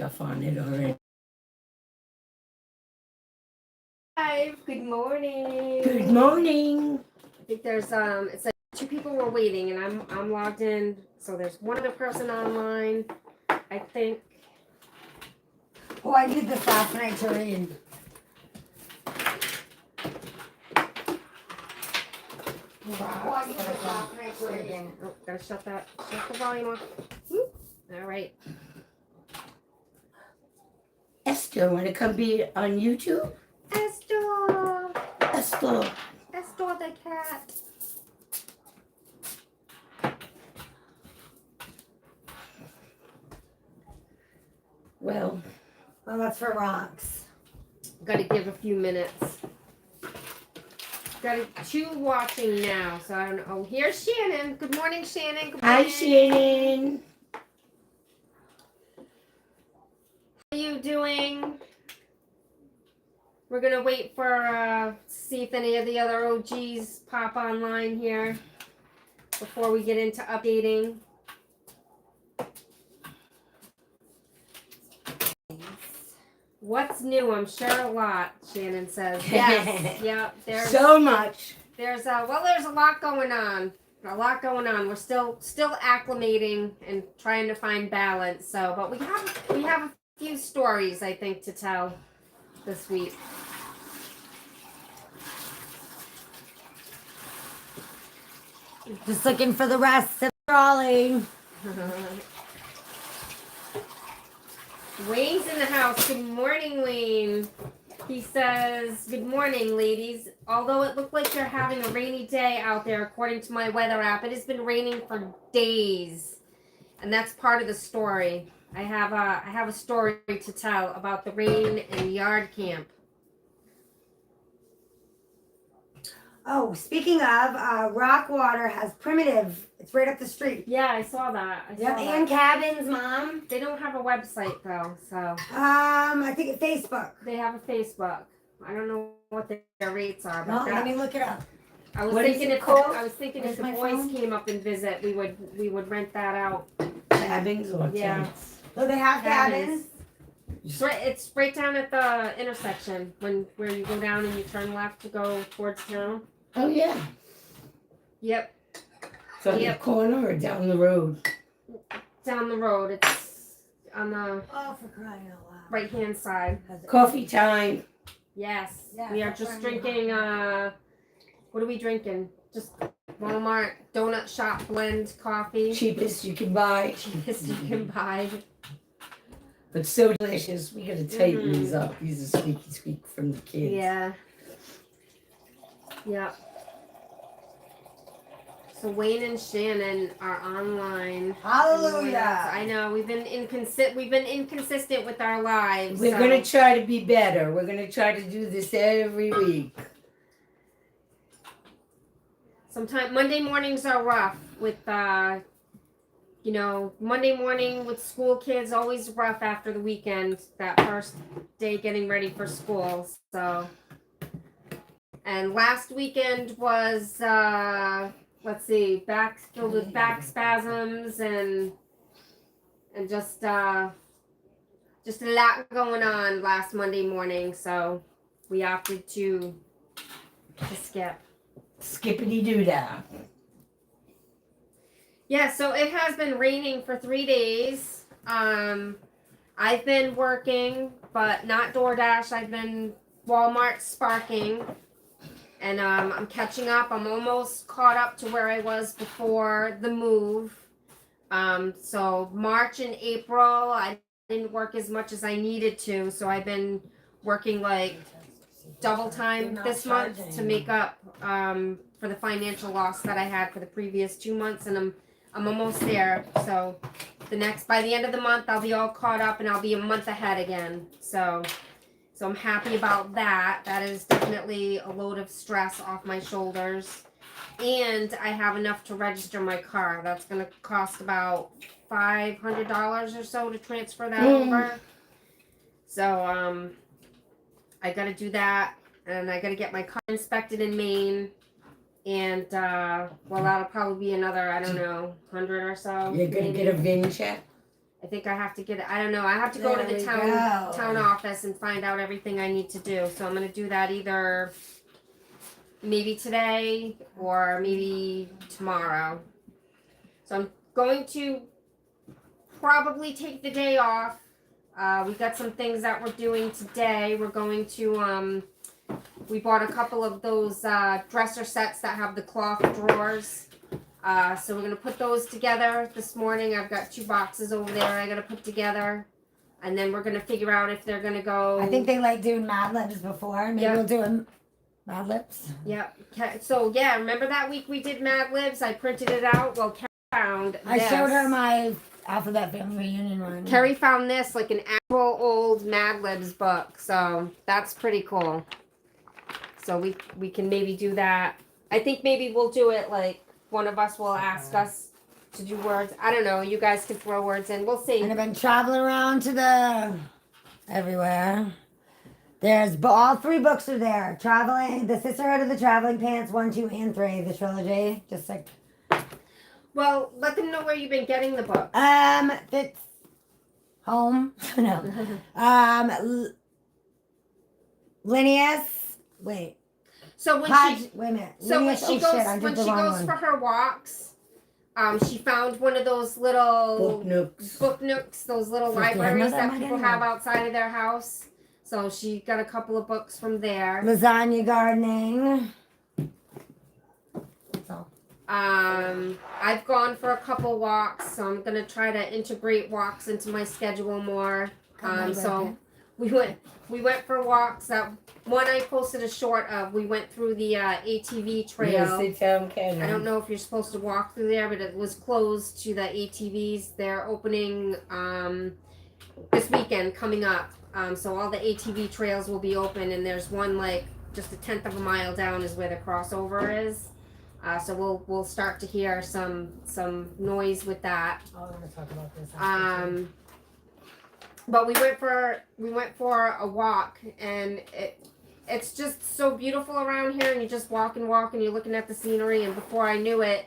stuff on it already. Hi, good morning. Good morning. I think there's it said 2 people were waiting and I'm logged in, so there's one other person online. I think. Oh, I did this last night, Jillian. Oh, I did this last night, Jillian. Oh, gotta shut the volume off. Whoop. All right. Esther, want to come be on YouTube? Esther the cat. Well, that's for rocks. Gotta give a few minutes. Got 2 watching now, so I don't know. Oh, here's Shannon. Good morning, Shannon. Good morning. hi, Shannon. How are you doing? We're gonna wait for see if any of the other OGs pop online here before we get into updating. What's new? I'm sure a lot, Shannon says. Yes. Yeah. There's So much. there's a lot going on. We're still acclimating and trying to find balance. So, but we have a few stories I think to tell this week. Just looking for the rest of the trolley. Wayne's in the house. Good morning, Wayne. He says, good morning, ladies. Although it looked like you're having a rainy day out there, according to my weather app, it has been raining for days. And that's part of the story. I have a story to tell about the rain and yard camp. Oh, speaking of, Rockwater has Primitive. It's right up the street. Yeah, I saw that. And Cabins, Mom. They don't have a website though, so. I think it's Facebook. They have a Facebook. I don't know what their rates are, but No, let me look it up. I was What is thinking it if called? if the my boys phone? came up and visit, we would rent that out. Cabins or Yeah. tents? So they have Cabins. Cabins. It's right down at the intersection where you go down and you turn left to go towards town. Oh, yeah. Yep, So in Yep. the corner or down the road? down the road. It's on the Oh, for crying out loud. right hand side. Coffee time. Yes, Yeah, we are that's just what I mean. drinking. What are we drinking? Just Walmart donut shop blend coffee. Cheapest you can buy. Cheapest you can buy. But so delicious. We gotta tighten these up. These are squeaky squeak from the kids. Yeah. Yep. So Wayne and Shannon are online. Hallelujah. I know we've been inconsistent with our lives. We're gonna try to be better. We're gonna try to do this every week. Sometimes Monday mornings are rough with Monday morning with school kids, always rough after the weekend, that first day getting ready for school. So, and last weekend was filled with back spasms and just a lot going on last Monday morning. So we opted to skip. Skippity doo dah. Yeah, so it has been raining for 3 days. I've been working, but not DoorDash. I've been Walmart sparking. And I'm catching up. I'm almost caught up to where I was before the move. So March and April, I didn't work as much as I needed to. So I've been working like double time this month to make up for the financial loss that I had for the previous 2 months. And I'm almost there. So by the end of the month, I'll be all caught up and I'll be a month ahead again. So I'm happy about that. That is definitely a load of stress off my shoulders. And I have enough to register my car. That's going to cost about $500 or so to transfer that over. So I got to do that. And I got to get my car inspected in Maine. And, that'll probably be another, I don't know, 100 or so. You're going to get a VIN check? I think I have to get it. I don't know. I have to go to There the we town go. office and find out everything I need to do. So I'm gonna do that either maybe today or maybe tomorrow. So I'm going to probably take the day off. We got some things that we're doing today. We're going to we bought a couple of those dresser sets that have the cloth drawers. So we're gonna put those together this morning. I've got 2 boxes over there I gotta put together, and then we're gonna figure out if they're gonna go. I think they like doing Mad Libs before. Maybe we'll do a Mad Libs. Yep. So yeah, remember that week we did Mad Libs? I printed it out. Well, Carrie found this. I showed her my Alphabet Family Reunion one. Carrie found this, like an actual old Mad Libs book. So that's pretty cool. So we can maybe do that. I think maybe we'll do it like one of us will ask us to do words. I don't know. You guys can throw words in. We'll see. And I've been traveling around to everywhere. There's all 3 books are there. Traveling, The Sisterhood of the Traveling Pants 1, 2, and 3, the trilogy. Just like. Well, let them know where you've been getting the book. It's home. No. Linnaeus. Wait. So when Wait a minute. So when Linnaeus, she goes, shit, I did when the she wrong goes one. for her walks, she found one of those little Book nooks. those little Sister, libraries another that people one. have outside of their house. So she got a couple of books from there. Lasagna gardening. That's all. I've gone for a couple walks, so I'm gonna try to integrate walks into my schedule more. So we went for walks. That one I posted a short of. We went through the ATV trail. I don't know if you're supposed to walk through there, but it was closed to the ATVs. They're opening this weekend coming up. So all the ATV trails will be open, and there's one like just 1/10 of a mile down is where the crossover is. So we'll start to hear some noise with that. Oh, I'm gonna talk about this. But we went for a walk, and it's just so beautiful around here, and you just walk and you're looking at the scenery, and before I knew it,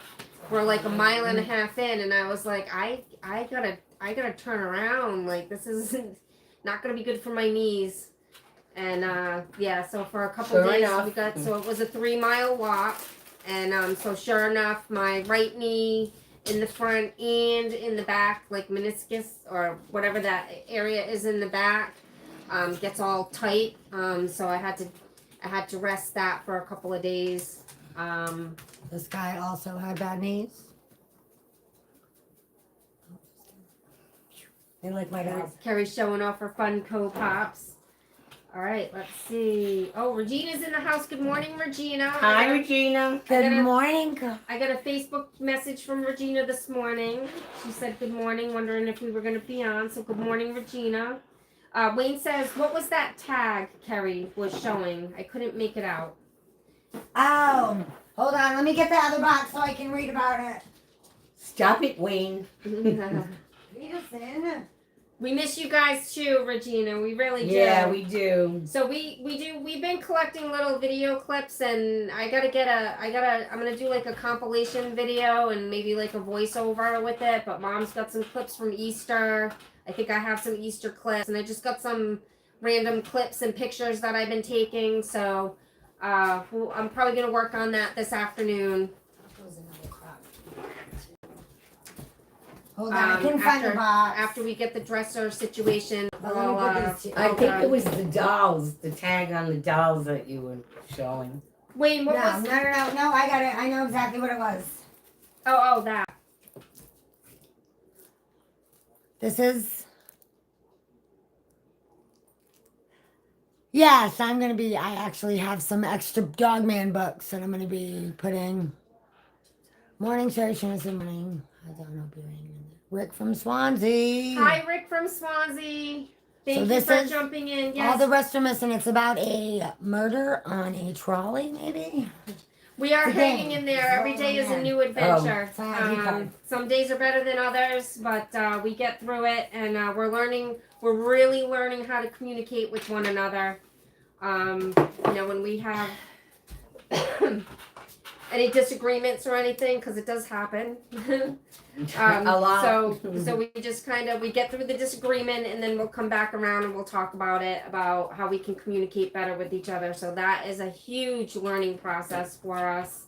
we're like 1.5 miles in, and I was like, I gotta turn around, like this is not gonna be good for my knees. And yeah, so for a couple days we got, so it was a 3-mile walk, and so sure enough, my right knee in the front and in the back, like meniscus or whatever that area is in the back, gets all tight. So I had to rest that for a couple of days. This guy also had bad knees. They like my guys. Carrie's showing off her Funko Pops. All right, let's see. Oh, Regina's in the house. Good morning, Regina. Hi, Regina. Good morning. I got a Facebook message from Regina this morning. She said good morning, wondering if we were going to be on. So good morning, Regina. Wayne says, what was that tag Carrie was showing? I couldn't make it out. Oh, hold on. Let me get the other box so I can read about it. Stop it, Wayne. Read us in. We miss you guys too, Regina. We really do. Yeah, we do. So we've been collecting little video clips, and I'm gonna do like a compilation video and maybe like a voiceover with it, but Mom's got some clips from Easter. I think I have some Easter clips, and I just got some random clips and pictures that I've been taking, so I'm probably gonna work on that this afternoon. Hold on, I can find the box. After we get the dresser situation. I think it was the dolls, the tag on the dolls that you were showing. Wayne, what No, was? no, I got it. I know exactly what it was. Oh, that. This is. Yes, I actually have some extra Dogman books that I'm going to be putting. Morning, Sherry Shannon, morning. I don't know. Rick from Swansea. Hi, Rick from Swansea. Thank you for jumping in. Yes. All the rest are missing. It's about a murder on a trolley, maybe. We are hanging in there. Every day is a new adventure. Some days are better than others, but we get through it, and we're learning. We're really learning how to communicate with one another. When we have any disagreements or anything, because it does happen. A lot. So we just kind of, we get through the disagreement, and then we'll come back around and we'll talk about it, about how we can communicate better with each other. So that is a huge learning process for us.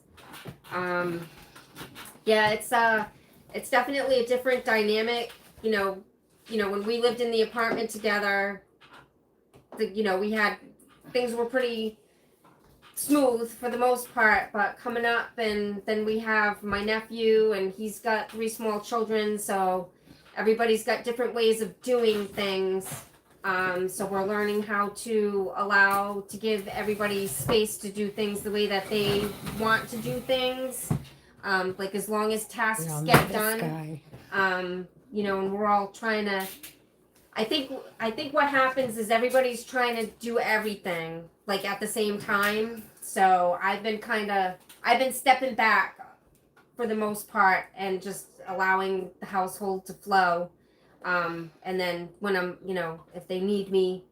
Yeah, it's definitely a different dynamic. When we lived in the apartment together, we had, things were pretty smooth for the most part, but coming up, and then we have my nephew, and he's got 3 small children, so everybody's got different ways of doing things. So we're learning how to give everybody space to do things the way that they want to do things. Like as long as tasks get done. And we're all trying to, I think what happens is everybody's trying to do everything like at the same time. So I've been stepping back for the most part and just allowing the household to flow. And then when I'm, if they need me,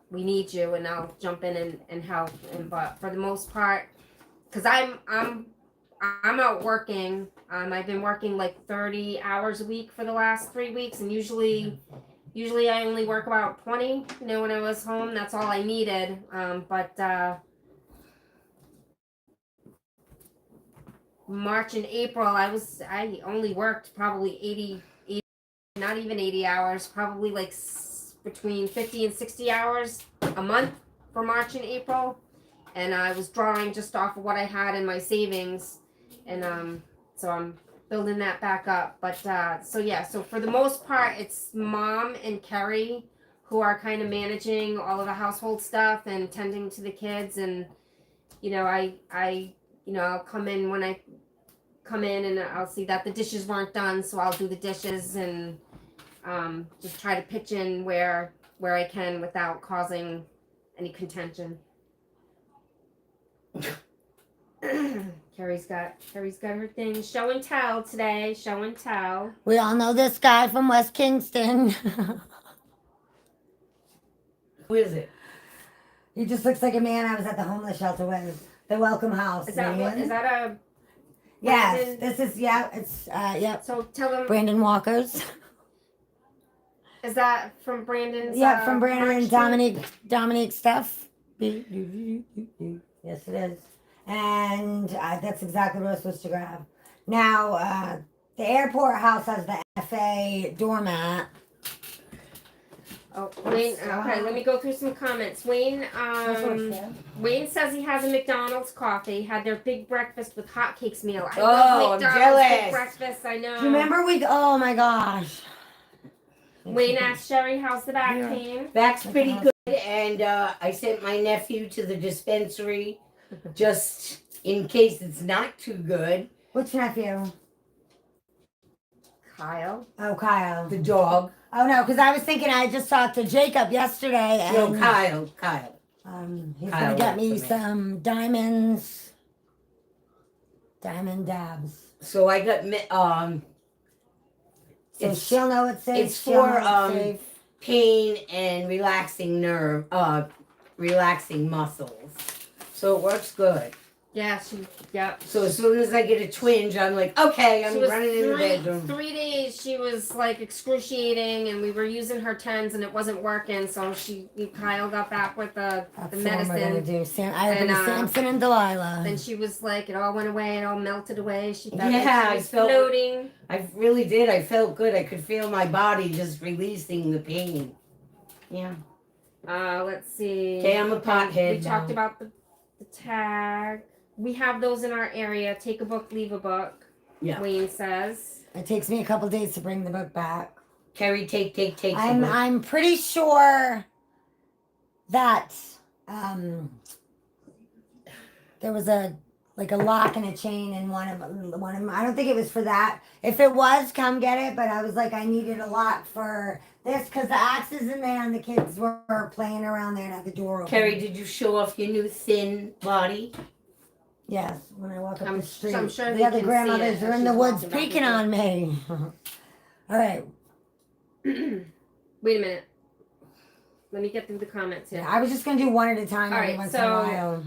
we need you, and I'll jump in and help. But for the most part, because I'm out working. I've been working like 30 hours a week for the last 3 weeks, and usually I only work about 20. When I was home, that's all I needed. But March and April, I only worked probably 80, not even 80 hours, probably like between 50 and 60 hours a month for March and April. And I was drawing just off of what I had in my savings. And so I'm building that back up. But so for the most part, it's Mom and Kerry who are kind of managing all of the household stuff and tending to the kids. And I'll come in when I come in, and I'll see that the dishes weren't done, so I'll do the dishes, and just try to pitch in where I can without causing any contention. Carrie's got her thing. Show and tell today. Show and tell. We all know this guy from West Kingston. Who is it? He just looks like a man I was at the homeless shelter with. The Welcome House. Is that a? Yes. Brandon? This is it's yep. So tell them. Brandon Walker's. Is that from Brandon's? Yeah, from Brandon and March Dominique stuff. Yes, it is. And that's exactly what I was supposed to grab. Now, the airport house has the FA doormat. Oh, Wayne. Okay, let me go through some comments. Wayne. Wayne says he has a McDonald's coffee. Had their big breakfast with hotcakes meal. I love McDonald's big breakfast. I know. Do you remember oh my gosh. Wayne asked Sherry, "How's the back pain?" Back's pretty good, and I sent my nephew to the dispensary just in case it's not too good. Which nephew? Kyle. Oh, Kyle. The dog. Oh no, because I was thinking I just talked to Jacob yesterday. And, No, Kyle. He's Kyle gonna get me went for some diamond dabs. So I got So she'll know it's safe. It's for pain and relaxing relaxing muscles. So it works good. Yeah, So as soon as I get a twinge, I'm like, okay, I'm running in the bedroom. 3 days she was like excruciating, and we were using her Tens, and it wasn't working. So Kyle got back with the medicine. What we're gonna do. Samson and Delilah. Then she was like, it all went away, it all melted away. She felt I felt floating. I really did. I felt good. I could feel my body just releasing the pain. Yeah. Let's see. Okay, I'm a pothead. We talked about the tag. We have those in our area. Take a book, leave a book. Yeah. Wayne says. It takes me a couple days to bring the book back. Carrie, take. I'm pretty sure that there was a lock and a chain in one of them. I don't think it was for that. If it was, come get it. But I was like, I needed a lock for this because the axe is in there and the kids were playing around there and had the door open. Carrie, did you show off your new thin body? Yes, when I walk up the street. I'm sure the other grandmothers are in the woods peeking on me. All right. Wait a minute. Let me get through the comments here. Yeah, I was just going to do one at a time All every right, once in a while.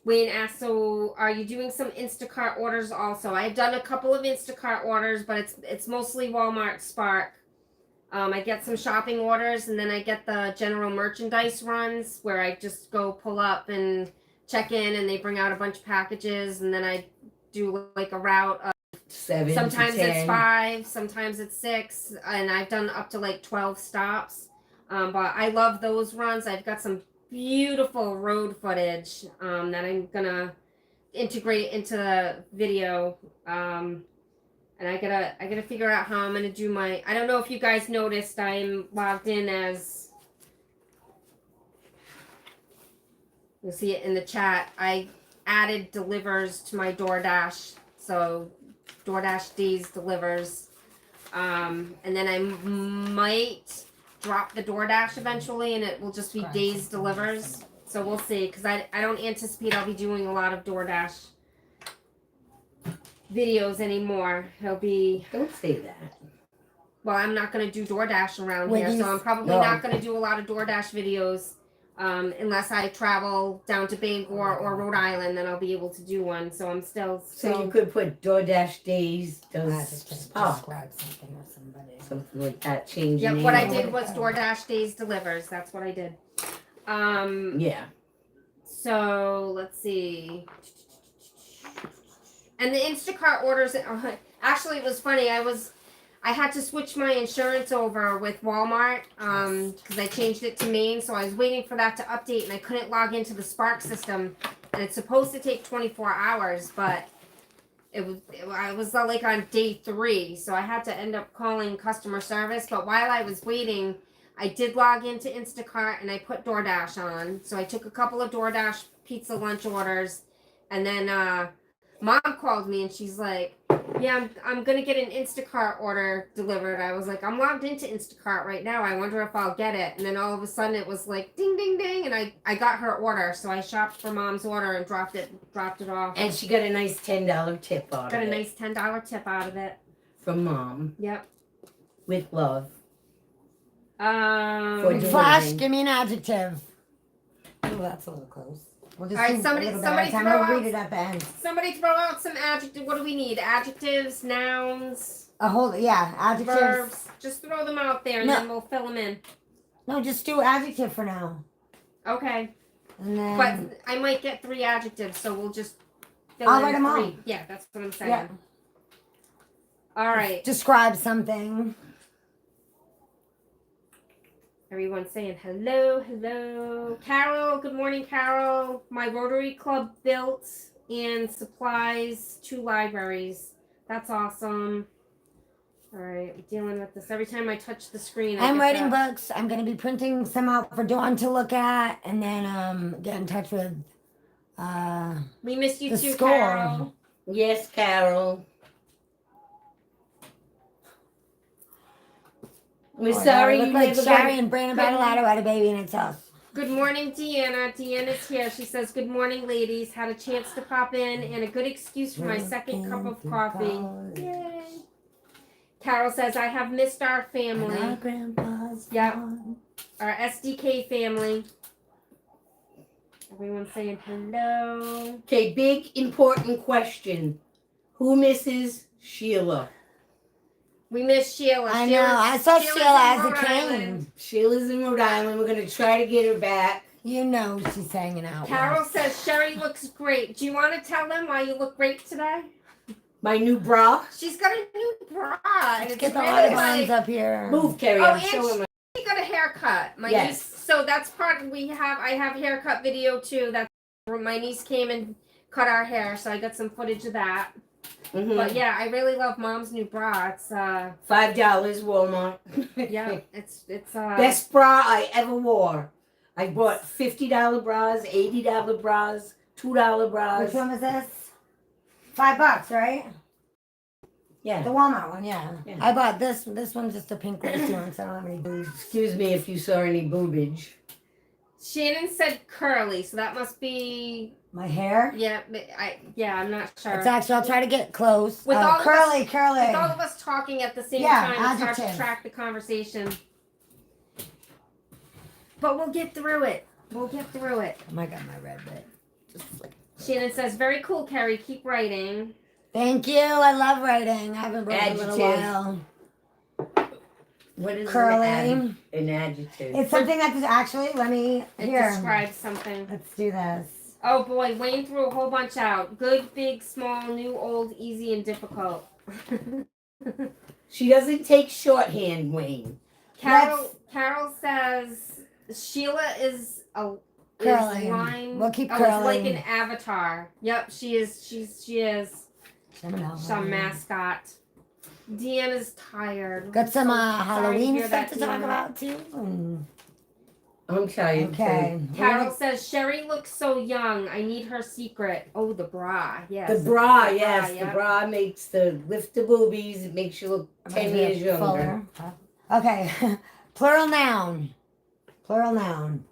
Wayne asked, so are you doing some Instacart orders also? I've done a couple of Instacart orders, but it's mostly Walmart Spark. I get some shopping orders, and then I get the general merchandise runs where I just go pull up and check in, and they bring out a bunch of packages, and then I do like a route of 7 sometimes to 10. it's 5, sometimes it's 6, and I've done up to like 12 stops. But I love those runs. I've got some beautiful road footage that I'm gonna integrate into the video. And I gotta figure out how I'm gonna do my. I don't know if you guys noticed, I'm logged in as. You'll see it in the chat. I added delivers to my DoorDash, so DoorDash Days delivers, and then I might drop the DoorDash eventually, and it will just be Days delivers. So we'll see, because I don't anticipate I'll be doing a lot of DoorDash videos anymore. It'll be, Don't say that. well, I'm not going to do DoorDash around here, so I'm probably not going to do a lot of DoorDash videos unless I travel down to Bangor or Rhode Island, then I'll be able to do one. So I'm still. So you could put DoorDash Days does describe something or somebody. something like that. Change. Yep, the what I name. did was DoorDash Days delivers. That's what I did. Yeah. So let's see. And the Instacart orders. Actually, it was funny. I had to switch my insurance over with Walmart because I changed it to Maine. So I was waiting for that to update, and I couldn't log into the Spark system. And it's supposed to take 24 hours, but I was like on day 3, so I had to end up calling customer service. But while I was waiting, I did log into Instacart and I put DoorDash on. So I took a couple of DoorDash pizza lunch orders, and then Mom called me and she's like, "Yeah, I'm gonna get an Instacart order delivered." I was like, "I'm logged into Instacart right now. I wonder if I'll get it." And then all of a sudden it was like ding ding ding, and I got her order. So I shopped for Mom's order and dropped it off. And she got a nice $10 tip out Got of a it. nice $10 tip out of it. From Mom. Yep. With love. For Flash, delivering. give me an adjective. Oh, that's a little close. We'll just All right, do somebody- a little somebody bit at a time. throw We'll out- read it at the end. Somebody throw out some adjectives. What do we need? Adjectives, nouns, A whole, yeah, adjectives. verbs. Just throw them out there and No. then we'll fill them in. No, just do adjective for now. Okay. And then, But I might get 3 adjectives, so we'll just fill I'll in write 'em 3. all. Yeah, that's what I'm saying. Yeah. All right. describe something. Everyone's saying hello, hello. Carol, good morning, Carol. My Rotary Club built and supplies 2 libraries. That's awesome. All right, I'm dealing with this. Every time I touch the screen, I'm get writing that. books. I'm gonna be printing some out for Dawn to look at, and then get in touch with We missed you the too, score. Carol. Yes, Carol. We're sorry look you like never Sherry got. and Brandon Battleladder had a baby in its house. Good morning, Deanna. Deanna's here. She says, "Good morning, ladies. Had a chance to pop in and a good excuse for my second cup of coffee." Yay. Carol says, "I have missed our family, Our grandpa's Yep. farm. our SDK family." Everyone's saying hello. Okay, big important question. Who misses Sheila? We miss Sheila. I know. I saw Sheila's Sheila in as a Rhode Island. king. Sheila's in Rhode Island. We're gonna try to get her back. You know she's hanging out. Carol west. says, "Sherry looks great. Do you want to tell them why you look great today?" My new bra. She's got a new bra. And Let's it's get the really Audubons like, up here. Move, Carrie. Oh, I'm and showing my. she got a haircut. My Yes. niece. So that's part. I have haircut video too. That's where my niece came and cut our hair. So I got some footage of that. Mhm. But yeah, I really love Mom's new bra. It's $5 Walmart. yeah, it's Best bra I ever wore. I bought $50 bras, $80 bras, $2 bras. Which one was this? $5, right? Yeah. The Walmart one, yeah. Yeah. I bought this. This one's just a pink lacy one, so I don't have any boobs. Excuse me if you saw any boobage. Shannon said curly, so that must be My hair. yeah. I'm not sure. It's actually. I'll try to get close. With all of curly, With curly. all of us talking at the same Yeah, time, it's hard to adjective. track the conversation. But we'll get through it. We'll get through it. Oh my god, my red bit. Just flick. Shannon says, very cool, Carrie. Keep writing. Thank you. I love writing. I haven't written in a little Adjective. while. What is Curly. an adjective? It's something that's actually, let me, It here. describes something. Let's do this. Oh boy, Wayne threw a whole bunch out. Good, big, small, new, old, easy, and difficult. She doesn't take shorthand, Wayne. Carol says Sheila is Curly. line. We'll keep It's like curly. an avatar. Yep, she is. She is some mascot. Deanna's tired. Got some So sorry to Halloween hear stuff that, to talk Deanna. about too. I'm tired Okay. Carol says Sherry looks so young. I need her secret. Oh, the bra. Yes. The bra, yes. yep. The bra makes lift the boobies. It makes you look 10 years younger. Okay. Plural noun. Plural noun.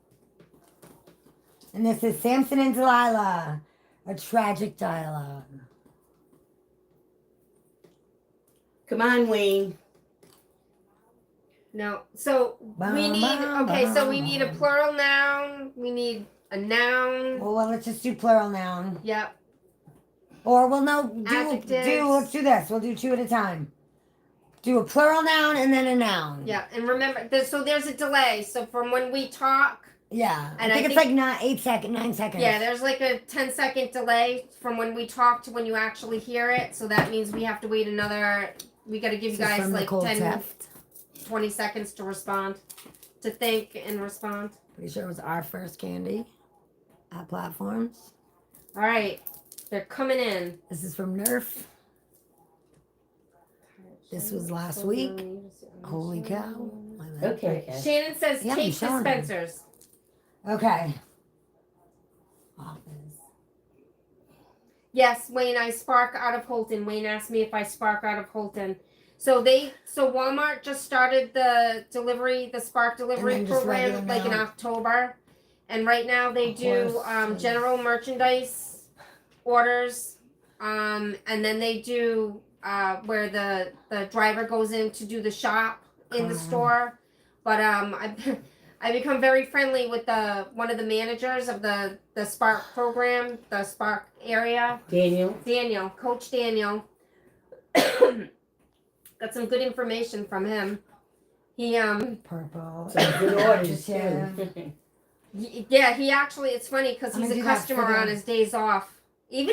And this is Samson and Delilah. A tragic dialogue. Come on, Wayne. No. So we need. Okay. So we need a plural noun. We need a noun. Well, let's just do plural noun. Yep. Or we'll let's do this. We'll do two at a time. Do a plural noun and then a noun. Yeah, and remember, there's a delay. So from when we talk. Yeah, And I think it's like 9 seconds. Yeah, there's like a 10-second delay from when we talk to when you actually hear it. So that means we have to wait another. We got to give you guys like 20 seconds to respond, to think and respond. Pretty sure it was our first candy at platforms. All right, they're coming in. This is from Nerf. This was last week. Holy cow. Okay. Shannon says Yeah, tape I'm showing her. dispensers. Okay. Yes, Wayne, I spark out of Holton. Wayne asked me if I spark out of Holton. So Walmart just started the spark delivery program like in October. And right now they do general merchandise orders. And then they do where the driver goes in to do the shop in the store. But I become very friendly with one of the managers of the Spark program, the Spark area. Daniel, Coach Daniel. Got some good information from him. He purple. Some good orders too. Yeah, he actually. It's funny because he's a do that customer for on them. his days off. It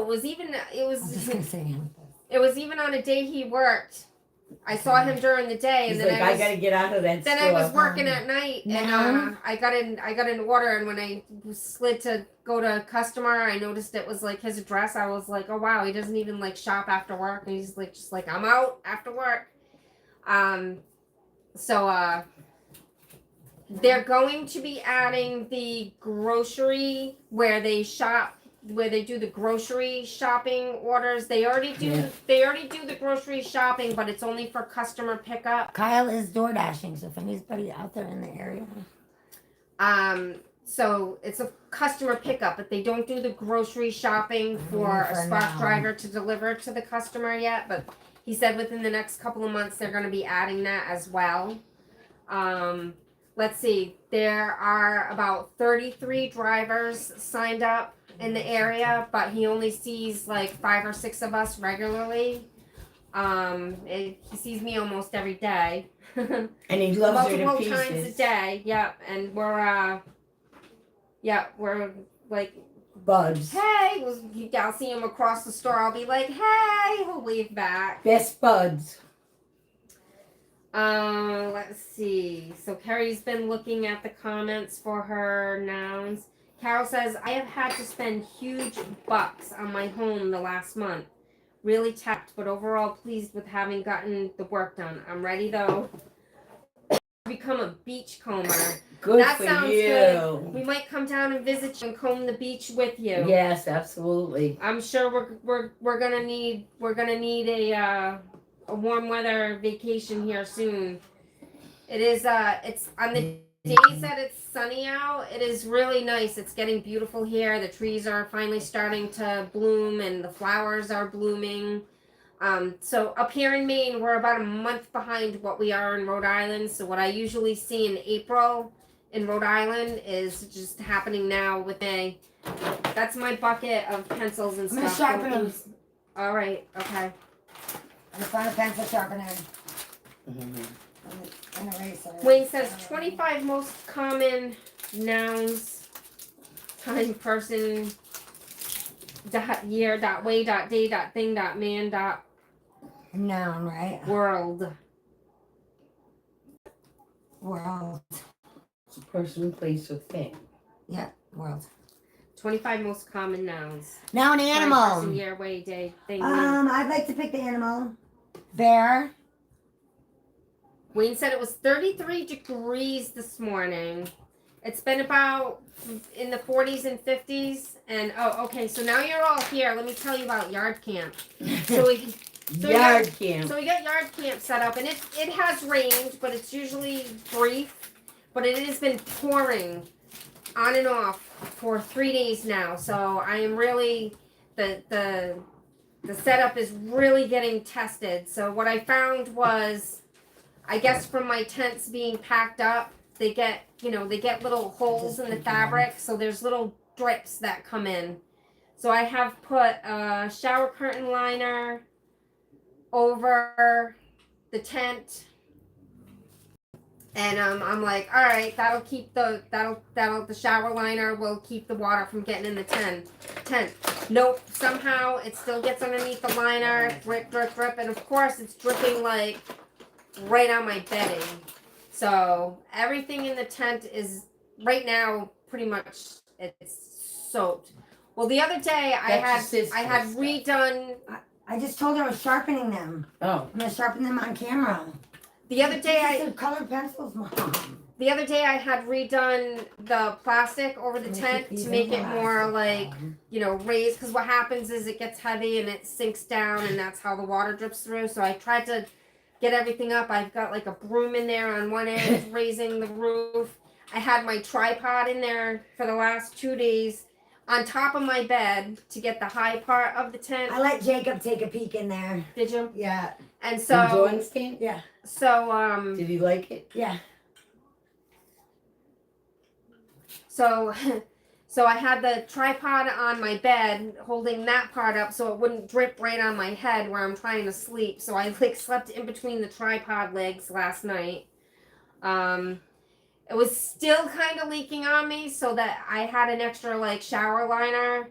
was. I'm just gonna say him. It was even on a day he worked. I saw him during the day, He's and then like, I gotta get out of that then store. I was working at night, and I got an order, and when I slid to go to customer, I noticed it was like his address. I was like, oh wow, he doesn't even like shop after work, and he's like just like I'm out after work. So they're going to be adding the grocery where they shop. Where they do the grocery shopping orders. They already do the grocery shopping, but it's only for customer pickup. Kyle is door dashing, so if anybody out there in the area. So it's a customer pickup, but they don't do the grocery shopping for a Spark driver to deliver to the customer yet. But he said within the next couple of months they're going to be adding that as well. Let's see. There are about 33 drivers signed up in the area, but he only sees like 5 or 6 of us regularly. He sees me almost every day. And he loves her to multiple pieces. times a day. Yep, and we're like Buds. hey. I'll see him across the store. I'll be like, hey. He'll wave back. Best buds. Let's see. So Carrie's been looking at the comments for her nouns. Carol says, I have had to spend huge bucks on my home the last month. Really tapped, but overall pleased with having gotten the work done. I'm ready though. Become a beach comber. Good That for sounds you. good. We might come down and visit you and comb the beach with you. Yes, absolutely. I'm sure we're gonna need a warm weather vacation here soon. It is it's on the days that it's sunny out, it is really nice. It's getting beautiful here. The trees are finally starting to bloom and the flowers are blooming. So up here in Maine, we're about a month behind what we are in Rhode Island. So what I usually see in April in Rhode Island is just happening now with a. That's my bucket of pencils and I'm gonna stuff. sharpen them. All right. Okay. I found a pencil sharpener Mhm. and an eraser. Wayne says 25 most common nouns, time, person, dot, year, dot, way, dot, day, dot, thing, dot, man, dot, Noun, right? world. World. It's a person, place, or thing. Yeah, world. 25 most common nouns. Now an Time, animal. person, year, way, day, thing, man. I'd like to pick the animal. Bear. Wayne said it was 33 degrees this morning. It's been about in the 40s and 50s. And oh, okay. So now you're all here. Let me tell you about yard camp. So we Yard camp. So we got yard camp set up, and it has rained, but it's usually brief. But it has been pouring on and off for 3 days now. So I am really the setup is really getting tested. So what I found was, I guess from my tents being packed up, they get little holes in the fabric, so there's little drips that come in. So I have put a shower curtain liner over the tent, and I'm like, all right, that'll keep the shower liner will keep the water from getting in the tent. Nope, somehow it still gets underneath the liner, drip, drip, drip, and of course it's dripping like right on my bedding. So everything in the tent is right now pretty much it's soaked. Well, the other day I had redone. I just told her I was sharpening them. Oh. I'm gonna sharpen them on camera. The other day These are colored pencils, Mom. The other day I had redone the plastic over the tent to make it more like, raised, because what happens is it gets heavy and it sinks down, and that's how the water drips through. So I tried to get everything up. I've got like a broom in there on one end raising the roof. I had my tripod in there for the last 2 days on top of my bed to get the high part of the tent. I let Jacob take a peek in there. Did you? Yeah. And so Enjoying stand? Yeah. So Did he like it? Yeah. So I had the tripod on my bed holding that part up so it wouldn't drip right on my head where I'm trying to sleep. So I slept in between the tripod legs last night. It was still kind of leaking on me, so that I had an extra shower liner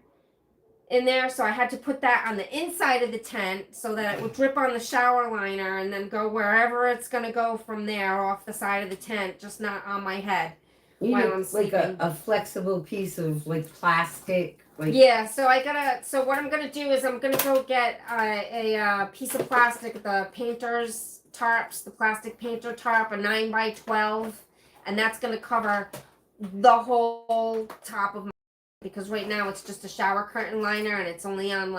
in there, so I had to put that on the inside of the tent so that it would drip on the shower liner and then go wherever it's gonna go from there off the side of the tent, just not on my head. You While know, I'm like sleeping. a flexible piece of plastic. Yeah, so what I'm gonna do is I'm gonna go get a piece of plastic, the painter's tarps, the plastic painter tarp, a 9x12, and that's gonna cover the whole top of my, because right now it's just a shower curtain liner and it's only on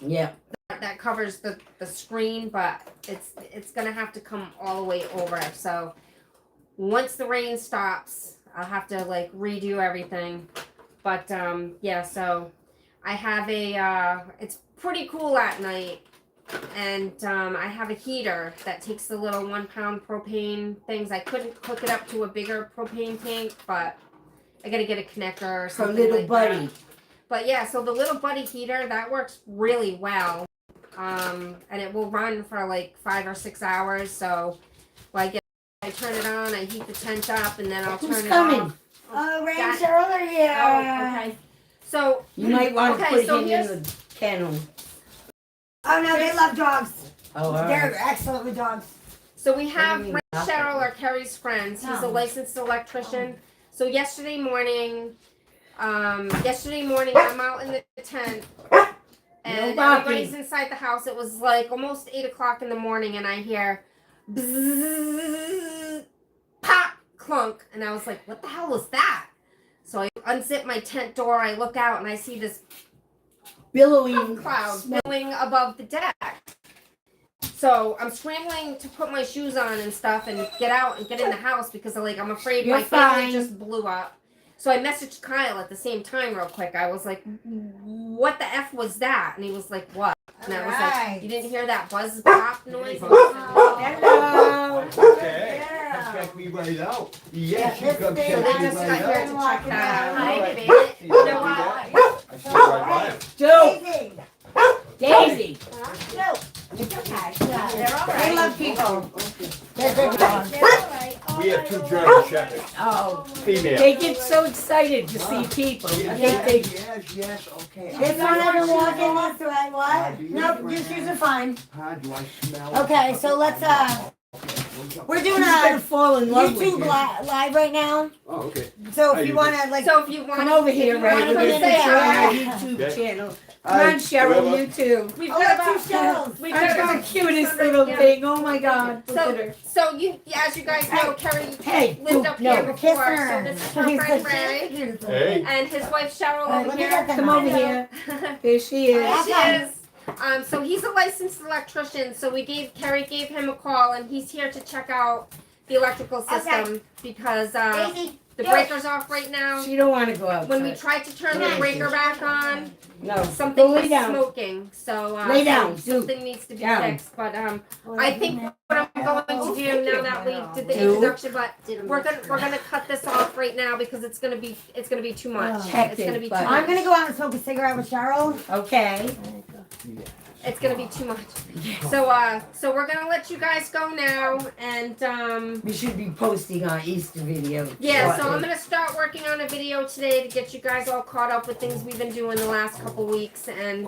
Yeah. that covers the screen, but it's gonna have to come all the way over. So once the rain stops, I'll have to redo everything. But yeah, so I have it's pretty cool at night, and I have a heater that takes the little 1 pound propane things. I couldn't hook it up to a bigger propane tank, but I gotta get a connector or For something little like buddy. that. But yeah, so the little buddy heater, that works really well. And it will run for 5 or 6 hours. So I turn it on, I heat the tent up, and then I'll turn Who's it coming? off. Oh, Ray and That- Cheryl are here. Oh, okay. So You might want to put so him in the kennel. Oh, no, they love dogs. Oh, all They're right. excellent with dogs. So we have mean Ray nothing. Cheryl, are Kerry's friends. He's a No. licensed electrician. So yesterday morning, I'm out in the tent, and No barking. everybody's inside the house. It was almost 8 o'clock in the morning, and I hear bzzz, pop, clunk, and I was like, "What the hell was that?" So I unzip my tent door. I look out, and I see this Billowing cloud billowing above the deck. So I'm scrambling to put my shoes on and stuff and get out and get in the house because I'm afraid You're my family fine. just blew up. So I messaged Kyle at the same time real quick. I was like, "What the F was that?" And he was like, "What?" And I was Alright. like, "You didn't hear that buzz pop noise?" Hello. Okay. Yeah. That's got me right out. Yes, you this come thing check So me they just got right here out. to Walk check that out. around. Hi, Alright. baby. You know Yeah, what? I stood right by him. Joe, Daisy. Daisy. Joe. It's okay. Yeah. They're all They right. love people. Okay. They're good dogs. They're all right. We have 2 German shepherds, Oh, female. they get so excited to see people. I think they Yes, okay. This one ever walking this way, what? Nope, your shoes are fine. How do I smell? Okay, so let's, we're doing He's gonna a fall in love with YouTube you. live right now. Oh, okay. So How if you you wanna like, So if you want Come over here, if you Ray. wanna We're come gonna say put you on hi. our YouTube Okay. channel. Come Hi, on, Cheryl, whoever. you too. We've oh, got look, two about shells. we've That's got the about cutest 600 little yeah. thing. Oh my God. Look So- at her. So you, as you guys know, Kerry Hey, lived up no. here Kiss before. her. So this is her friend Ray Hey. and his wife Cheryl All right, over let me here. get them Come out. over here. Here she is. There she Okay. is. So he's a licensed electrician. So Kerry gave him a call, and he's here to check out the electrical system because Daisy. the Go. breaker's off right now. She don't want to go outside. When we tried to turn the breaker back on, No, something go lay was down. smoking. So Lay down, something needs to be Down. fixed. But I think what I'm going to do now that we did the Do. introduction, but we're gonna cut this off right now because it's gonna be too much. Oh. It's Hectic, gonna be too but- much. I'm gonna go out and smoke a cigarette with Cheryl. Okay. It's gonna be too much. So we're gonna let you guys go now, and We should be posting our Easter video. yeah. So I'm shortly. gonna start working on a video today to get you guys all caught up with things we've been doing the last couple weeks, and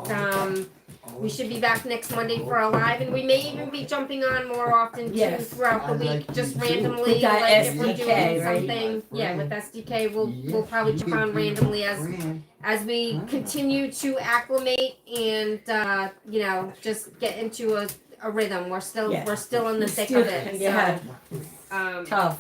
we should be back next Monday for a live, and we may even be jumping on more often too Yes. throughout the week, just randomly. With that Like if we're SDK, doing right? something, yeah, with SDK, we'll probably jump on randomly as we continue to acclimate and just get into a rhythm. We're still Yeah. in the thick Still- of it. Yeah, So, tough.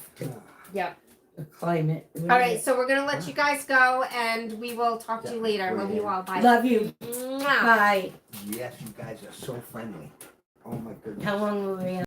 Yep. The climate. All right, so we're gonna let you guys go, and we will talk to you later. Love you all. Bye. Love you. Mwah. Bye. Yes, you guys are so friendly. Oh my goodness. How long were we on?